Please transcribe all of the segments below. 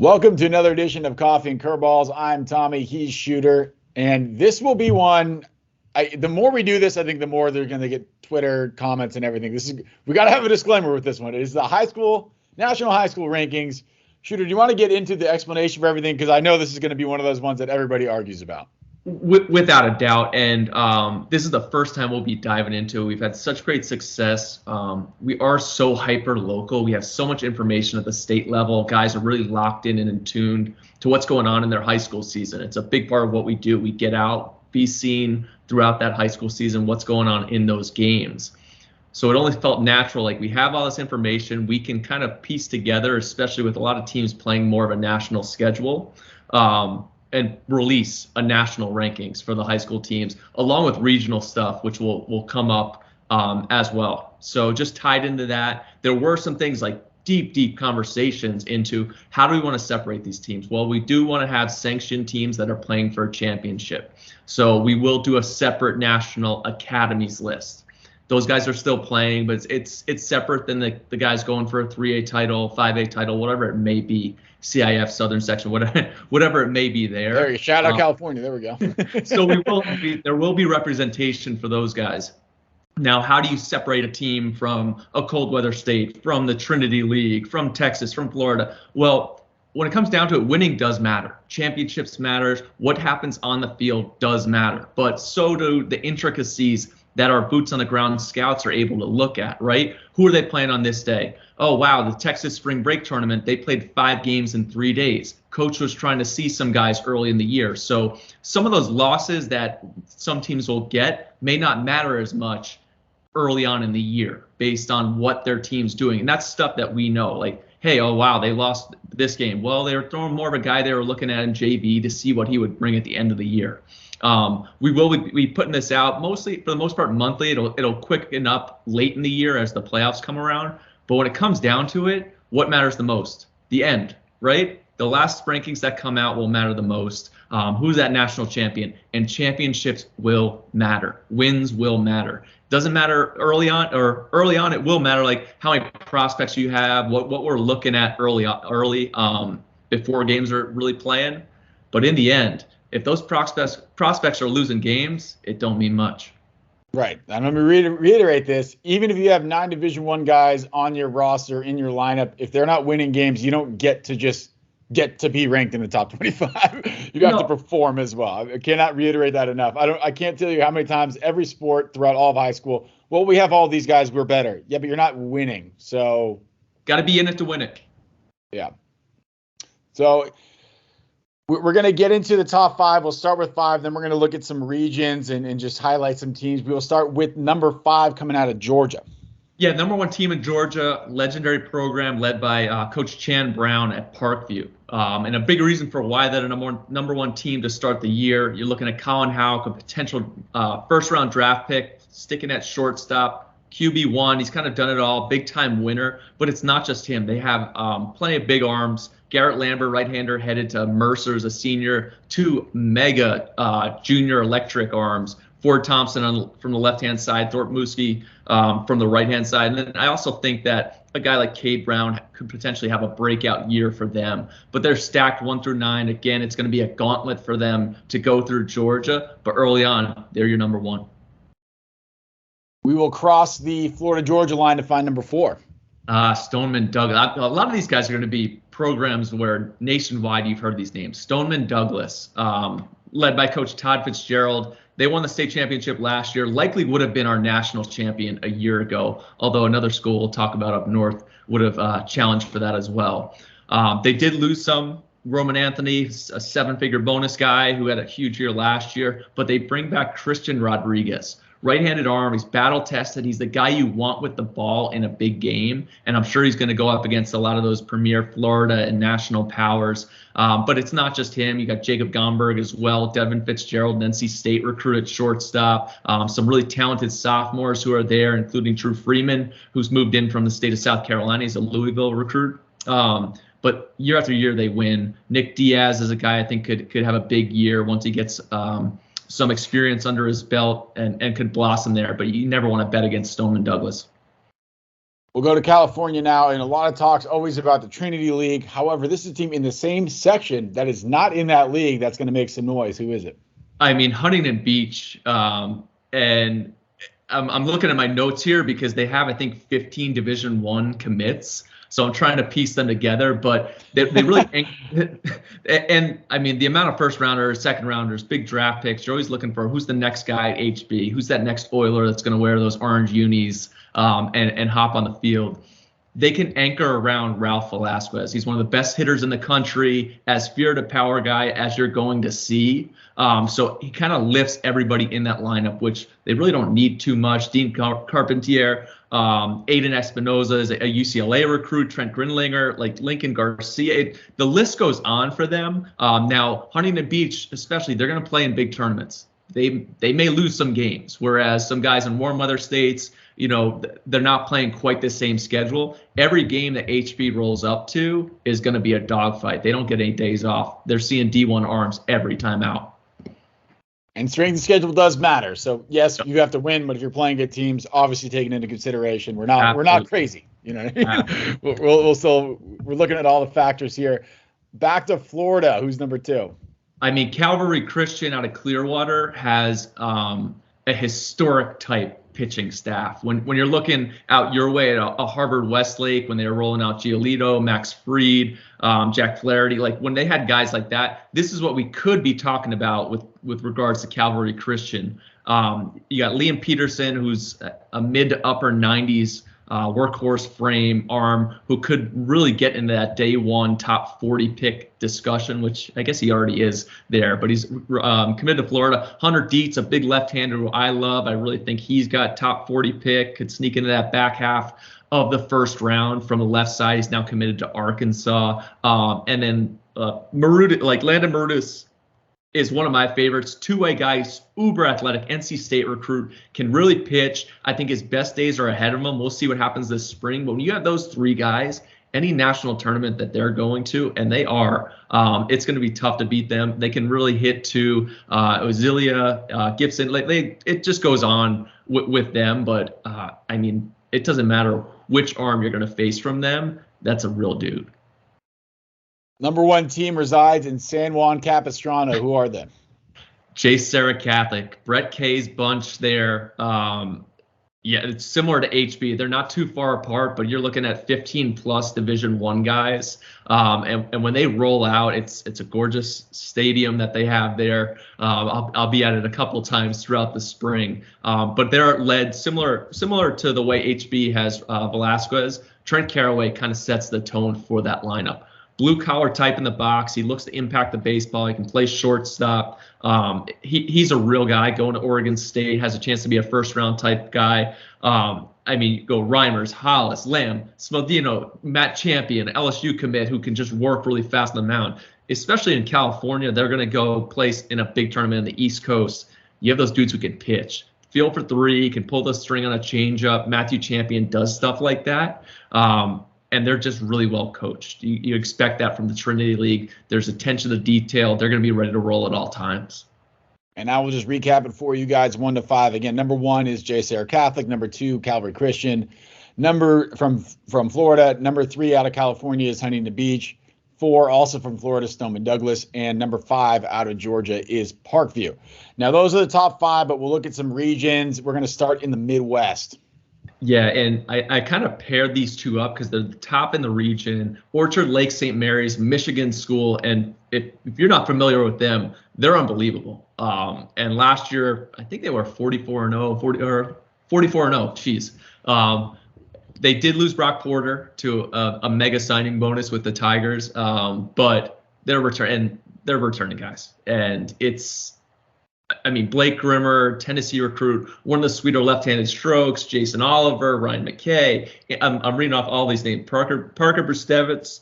Welcome to another edition of Coffee and Curveballs. I'm Tommy, he's Shooter, and this will be one. The more we do this, I think the more they're going to get Twitter comments and everything. We got to have a disclaimer with this one. It is the national high school rankings. Shooter, do you want to get into the explanation for everything? Because I know this is going to be one of those ones that everybody argues about. Without a doubt, and this is the first time we'll be diving into it. We've had such great success. We are so hyper local. We have so much information at the state level. Guys are really locked in and in tuned to what's going on in their high school season. It's a big part of what we do. We get out, be seen throughout that high school season, what's going on in those games. So it only felt natural, like we have all this information, we can kind of piece together, especially with a lot of teams playing more of a national schedule. And release a national rankings for the high school teams, along with regional stuff, which will come up as well. So just tied into that, there were some things like deep conversations into how do we want to separate these teams? Well, we do want to have sanctioned teams that are playing for a championship. So we will do a separate national academies list. Those guys are still playing, but it's separate than the guys going for a 3A title, 5A title, whatever it may be, CIF Southern Section, whatever it may be there. There you go. Shout out California. There we go. So there will be representation for those guys. Now, how do you separate a team from a cold weather state, from the Trinity League, from Texas, from Florida? Well, when it comes down to it, winning does matter. Championships matters. What happens on the field does matter. But so do the intricacies that our boots on the ground scouts are able to look at, right? Who are they playing on this day? Oh, wow, the Texas Spring Break Tournament, they played 5 games in 3 days. Coach was trying to see some guys early in the year. So some of those losses that some teams will get may not matter as much early on in the year based on what their team's doing. And that's stuff that we know, like, hey, oh, wow, they lost this game. Well, they were throwing more of a guy they were looking at in JV to see what he would bring at the end of the year. We will be putting this out mostly, for the most part, monthly. It'll quicken up late in the year as the playoffs come around. But when it comes down to it, what matters the most? The end, right? The last rankings that come out will matter the most. Who's that national champion? And championships will matter. Wins will matter. Doesn't matter early on it will matter, like how many prospects you have, what we're looking at early before games are really playing. But in the end, if those prospects are losing games, it don't mean much. Right. And let me reiterate this. Even if you have 9 Division I guys on your roster, in your lineup, if they're not winning games, you don't get to be ranked in the top 25. You have to perform as well. I cannot reiterate that enough. I can't tell you how many times every sport throughout all of high school, well, we have all these guys, we're better. Yeah, but you're not winning. So got to be in it to win it. Yeah. So we're going to get into the top 5. We'll start with 5. Then we're going to look at some regions and just highlight some teams. We will start with number 5 coming out of Georgia. Yeah, number 1 team in Georgia, legendary program led by Coach Chan Brown at Parkview. And a big reason for why they're a number 1 team to start the year. You're looking at Colin Houck, a potential first-round draft pick, sticking at shortstop. QB1, he's kind of done it all, big-time winner. But it's not just him. They have plenty of big arms. Garrett Lambert, right-hander, headed to Mercer as a senior. 2 mega junior electric arms. Ford Thompson from the left-hand side, Thorpe Muskie from the right-hand side. And then I also think that a guy like Cade Brown could potentially have a breakout year for them. But they're stacked 1 through 9. Again, it's going to be a gauntlet for them to go through Georgia. But early on, they're your number 1. We will cross the Florida-Georgia line to find number 4. Stoneman Douglas. A lot of these guys are going to be programs where nationwide you've heard these names. Stoneman Douglas, led by Coach Todd Fitzgerald. They won the state championship last year, likely would have been our national champion a year ago, although another school we'll talk about up north would have challenged for that as well. They did lose some. Roman Anthony, a 7-figure bonus guy who had a huge year last year, but they bring back Christian Rodriguez. Right-handed arm, he's battle-tested. He's the guy you want with the ball in a big game, and I'm sure he's going to go up against a lot of those premier Florida and national powers. But it's not just him. You got Jacob Gomberg as well, Devin Fitzgerald, NC State recruit at shortstop. Some really talented sophomores who are there, including Drew Freeman, who's moved in from the state of South Carolina. He's a Louisville recruit. But year after year, they win. Nick Diaz is a guy I think could have a big year once he gets some experience under his belt and could blossom there. But you never want to bet against Stoneman Douglas. We'll go to California now, and a lot of talks always about the Trinity League. However, this is a team in the same section that is not in that league that's going to make some noise. Who is it? I mean, Huntington Beach, and I'm looking at my notes here because they have, I think, 15 Division I commits. So I'm trying to piece them together, but they really and I mean the amount of first rounders, second rounders, big draft picks. You're always looking for who's the next guy at HB, who's that next Oiler that's going to wear those orange unis and hop on the field. They can anchor around Ralph Velasquez. He's one of the best hitters in the country, as feared a power guy as you're going to see. So he kind of lifts everybody in that lineup, which they really don't need too much. Dean Carpentier, Aiden Espinoza is a UCLA recruit, Trent Grinlinger, like Lincoln Garcia. The list goes on for them. Now, Huntington Beach, especially, they're going to play in big tournaments. They may lose some games, whereas some guys in warm weather states, you know, they're not playing quite the same schedule. Every game that HB rolls up to is going to be a dogfight. They don't get any days off. They're seeing D1 arms every time out. And strength of schedule does matter. So yes, you have to win, but if you're playing good teams, obviously taken into consideration. We're not crazy. You know, we're looking at all the factors here. Back to Florida. Who's number 2? I mean, Calvary Christian out of Clearwater has a historic type pitching staff. When you're looking out your way at a Harvard Westlake, when they were rolling out Giolito, Max Fried, Jack Flaherty, like when they had guys like that, this is what we could be talking about with regards to Calvary Christian. You got Liam Peterson, who's a mid to upper 90s workhorse frame arm, who could really get into that day one top 40 pick discussion, which I guess he already is there, but he's committed to Florida. Hunter Dietz, a big left-hander who I love. I really think he's got top 40 pick, could sneak into that back half of the first round from the left side. He's now committed to Arkansas. And then Landon Marutis is one of my favorites. Two-way guy, uber athletic, NC State recruit, can really pitch. I think his best days are ahead of him. We'll see what happens this spring. But when you have those 3 guys, any national tournament that they're going to, and they are, it's going to be tough to beat them. They can really hit to Ozilia, Gibson. It just goes on with them. But, I mean, it doesn't matter which arm you're going to face from them. That's a real dude. Number 1 team resides in San Juan Capistrano. Who are they? J. Sarah Catholic, Brett K's bunch there. Yeah, it's similar to HB. They're not too far apart, but you're looking at 15 plus Division I guys. And when they roll out, it's a gorgeous stadium that they have there. I'll be at it a couple times throughout the spring. But they're led similar to the way HB has Velasquez. Trent Caraway kind of sets the tone for that lineup. Blue collar type in the box. He looks to impact the baseball. He can play shortstop. He's a real guy going to Oregon State, has a chance to be a first round type guy. I mean, you go Reimers, Hollis, Lamb, Smodino, Matt Champion, LSU commit who can just work really fast on the mound. Especially in California, they're going to go place in a big tournament on the East Coast. You have those dudes who can pitch. Feel for 3, can pull the string on a changeup. Matthew Champion does stuff like that. And they're just really well coached. You expect that from the Trinity League. There's attention to detail. They're going to be ready to roll at all times. And I will just recap it for you guys, 1 to 5. Again, number 1 is J. Sarah Catholic. Number 2, Calvary Christian. Number from Florida. Number 3 out of California is Huntington Beach. 4 also from Florida, Stoneman Douglas. And number 5 out of Georgia is Parkview. Now, those are the top 5, but we'll look at some regions. We're going to start in the Midwest. Yeah, and I kind of paired these 2 up because they're the top in the region. Orchard Lake St. Mary's, Michigan school, and if you're not familiar with them, they're unbelievable. And last year, I think they were 44-0, 44-0. Geez. They did lose Brock Porter to a mega signing bonus with the Tigers, but they're returning guys, and it's. I mean, Blake Grimmer, Tennessee recruit, one of the sweeter left-handed strokes, Jason Oliver, Ryan McKay. I'm reading off all these names. Parker Brustevitz,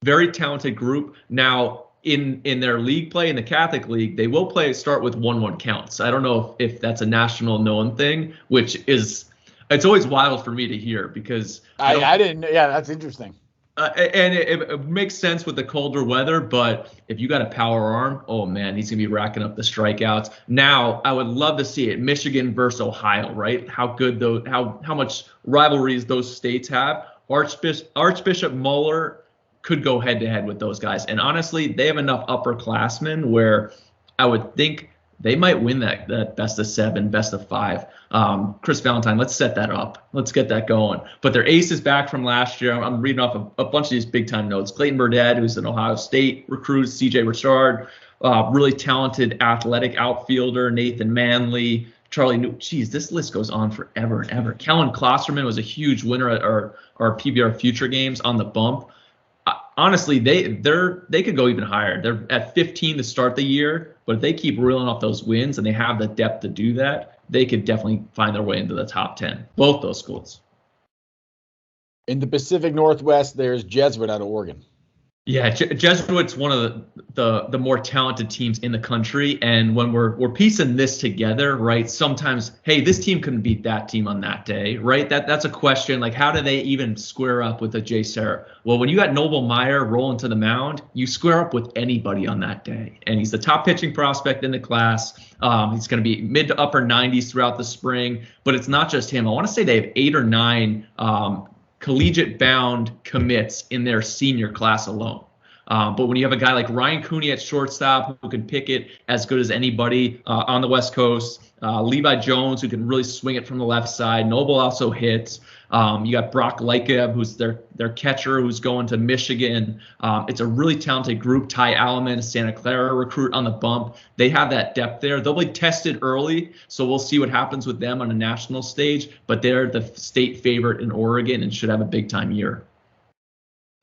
very talented group. Now, in their league play, in the Catholic League, they will start with 1-1 counts. I don't know if that's a national known thing, which is, it's always wild for me to hear because I didn't. Yeah, that's interesting. And it makes sense with the colder weather, but if you got a power arm, oh man, he's gonna be racking up the strikeouts. Now, I would love to see it, Michigan versus Ohio, right? How good those, how much rivalries those states have. Archbishop Mueller could go head to head with those guys, and honestly, they have enough upperclassmen where I would think they might win that best of 7, best of 5. Chris Valentine, let's set that up. Let's get that going. But their ace is back from last year. I'm reading off a bunch of these big time notes. Clayton Burdett, who's an Ohio State recruit, CJ Richard, really talented athletic outfielder, Nathan Manley, Charlie New. Geez, this list goes on forever and ever. Kellen Klosterman was a huge winner at our PBR Future Games on the bump. Honestly, they could go even higher. They're at 15 to start the year, but if they keep reeling off those wins and they have the depth to do that, they could definitely find their way into the top 10. Both those schools. In the Pacific Northwest, there's Jesuit out of Oregon. Yeah, Jesuit's one of the more talented teams in the country, and when we're piecing this together, right? Sometimes, hey, this team couldn't beat that team on that day, right? That's a question. Like, how do they even square up with a Jay Serra? Well, when you got Noble Meyer rolling to the mound, you square up with anybody on that day, and he's the top pitching prospect in the class. He's going to be mid to upper 90s throughout the spring, but it's not just him. I want to say they have 8 or 9. Collegiate bound commits in their senior class alone. But when you have a guy like Ryan Cooney at shortstop who can pick it as good as anybody on the West Coast, Levi Jones who can really swing it from the left side, Noble also hits. You got Brock Leikeb, who's their catcher, who's going to Michigan. It's a really talented group. Ty Alleman, a Santa Clara recruit on the bump. They have that depth there. They'll be tested early, so we'll see what happens with them on a national stage. But they're the state favorite in Oregon and should have a big-time year.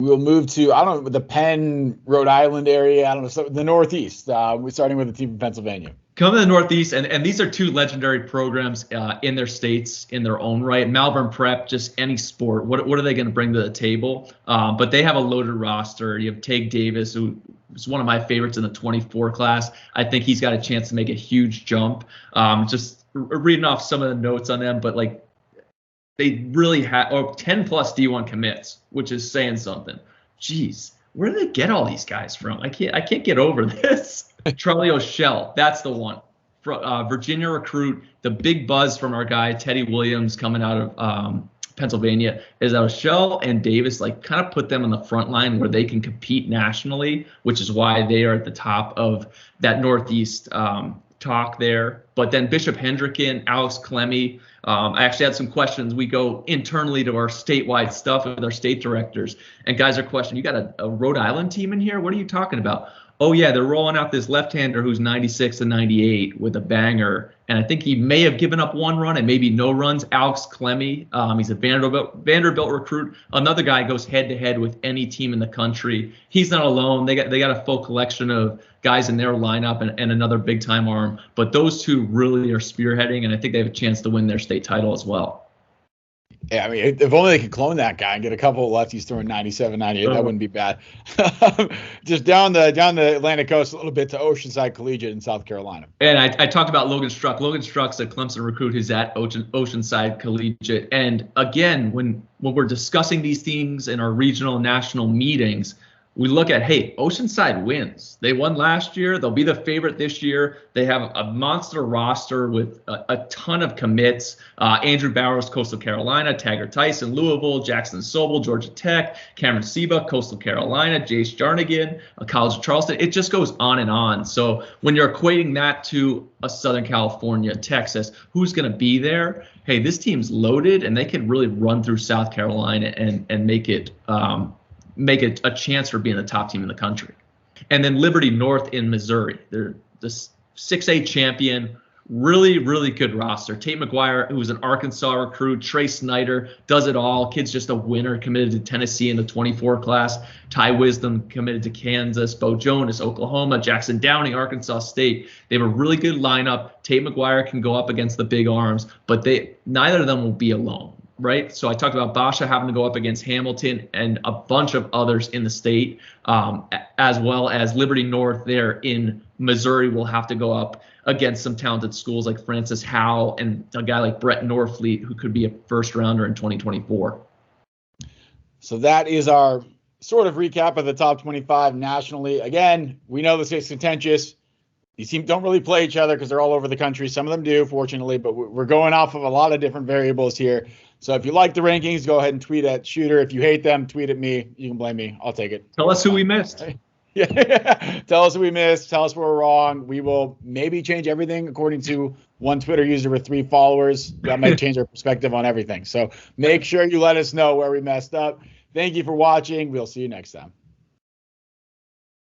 We'll move to, I don't know, the Penn, Rhode Island area. I don't know, so the Northeast. We're starting with a team from Pennsylvania. Come to the Northeast, and these are 2 legendary programs in their states in their own right. Malvern Prep, just any sport. What are they going to bring to the table? But they have a loaded roster. You have Tage Davis, who is one of my favorites in the 24 class. I think he's got a chance to make a huge jump. Just reading off some of the notes on them, but like they really have 10 plus D1 commits, which is saying something. Jeez, where do they get all these guys from? I can't get over this. Charlie O'Shell, that's the one. Virginia recruit. The big buzz from our guy Teddy Williams coming out of Pennsylvania is that O'Shell and Davis like kind of put them on the front line where they can compete nationally, which is why they are at the top of that Northeast talk there. But then Bishop Hendricken, Alex Clemmie. I actually had some questions. We go internally to our statewide stuff with our state directors, and guys are questioning, you got a Rhode Island team in here? What are you talking about? Oh, yeah, they're rolling out this left-hander who's 96 and 98 with a banger. And I think he may have given up 1 run and maybe no runs. Alex Clemmie, he's a Vanderbilt recruit. Another guy goes head-to-head with any team in the country. He's not alone. They got a full collection of guys in their lineup and another big-time arm. But those 2 really are spearheading, and I think they have a chance to win their state title as well. Yeah, I mean, if only they could clone that guy and get a couple of lefties throwing 97, 98, that wouldn't be bad. Just down the Atlantic coast a little bit to Oceanside Collegiate in South Carolina. And I talked about Logan Struck. Logan Struck's a Clemson recruit who's at Oceanside Collegiate. And again, when we're discussing these things in our regional and national meetings, we look at, hey, Oceanside wins. They won last year. They'll be the favorite this year. They have a monster roster with a ton of commits. Andrew Bowers, Coastal Carolina, Taggart Tyson, Louisville, Jackson Sobel, Georgia Tech, Cameron Seba, Coastal Carolina, Jace Jarnigan, College of Charleston. It just goes on and on. So when you're equating that to a Southern California, Texas, who's going to be there? Hey, this team's loaded, and they can really run through South Carolina and make it a chance for being the top team in the country. And then Liberty North in Missouri. They're the 6A champion, really, really good roster. Tate McGuire, who was an Arkansas recruit, Trey Snyder, does it all. Kid's just a winner, committed to Tennessee in the 24 class. Ty Wisdom committed to Kansas. Bo Jonas, Oklahoma. Jackson Downing, Arkansas State. They have a really good lineup. Tate McGuire can go up against the big arms, but neither of them will be alone. Right. So I talked about Basha having to go up against Hamilton and a bunch of others in the state, as well as Liberty North there in Missouri will have to go up against some talented schools like Francis Howell and a guy like Brett Norfleet, who could be a first rounder in 2024. So that is our sort of recap of the top 25 nationally. Again, we know this is contentious. These teams don't really play each other because they're all over the country. Some of them do, fortunately, but we're going off of a lot of different variables here. So if you like the rankings, go ahead and tweet at Shooter. If you hate them, tweet at me. You can blame me. I'll take it. Tell us who we missed. Yeah. Tell us who we missed. Tell us where we're wrong. We will maybe change everything according to one Twitter user with 3 followers. That might change our perspective on everything. So make sure you let us know where we messed up. Thank you for watching. We'll see you next time.